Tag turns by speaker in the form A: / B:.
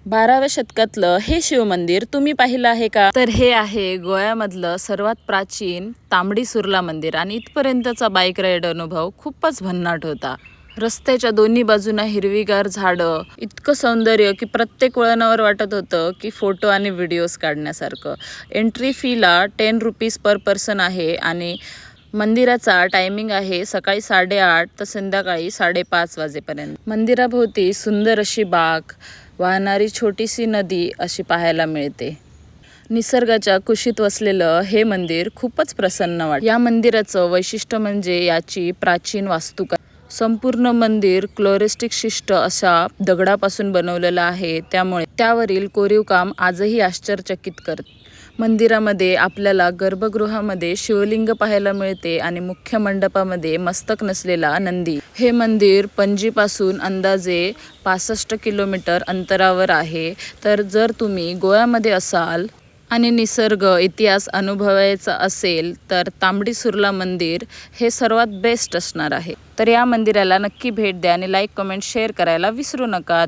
A: 12व्या शतकातलं हे शिवमंदिर तुम्ही पाहिलं आहे का? तर हे आहे गोव्यामधलं सर्वात प्राचीन तांबडी सुर्ला मंदिर आणि इथपर्यंतचा बाईक राईड अनुभव खूपच भन्नाट होता. रस्त्याच्या दोन्ही बाजूना हिरवीगार झाडं, इतकं सौंदर्य की प्रत्येक वळणावर वाटत होतं की फोटो आणि videos काढण्यासारखं. Entry फीला 10 rupees per person आहे आणि मंदिराचा टायमिंग आहे सकाळी 8:30 तर संध्याकाळी 5:30 वाजेपर्यंत. मंदिराभोवती सुंदर अशी बाग, वाहणारी छोटीशी नदी अशी पाहायला मिळते. निसर्गाच्या कुशीत वसलेलं हे मंदिर खूपच प्रसन्न वाटतं. या मंदिराचं वैशिष्ट्य म्हणजे याची प्राचीन वास्तुकला. संपूर्ण मंदिर क्लोरेस्टिक शिष्ट अशा दगडापासून बनवलेलं आहे, त्यामुळे त्यावरील कोरीवकाम आजही आश्चर्यचकित करते. मंदिरामध्ये आपल्याला गर्भगृहामध्ये शिवलिंग पाहायला मिळते आणि मुख्य मंडपामध्ये मस्तक नसलेला नंदी. हे मंदिर पणजीपासून अंदाजे 65 किलोमीटर अंतरावर आहे. तर जर तुम्ही गोव्यामध्ये असाल आणि निसर्ग इतिहास अनुभवायचा असेल तर तांबडी सुर्ला मंदिर हे सर्वात बेस्ट असणार आहे. तर या मंदिराला नक्की भेट द्या आणि लाईक, कमेंट, शेअर करायला विसरू नका.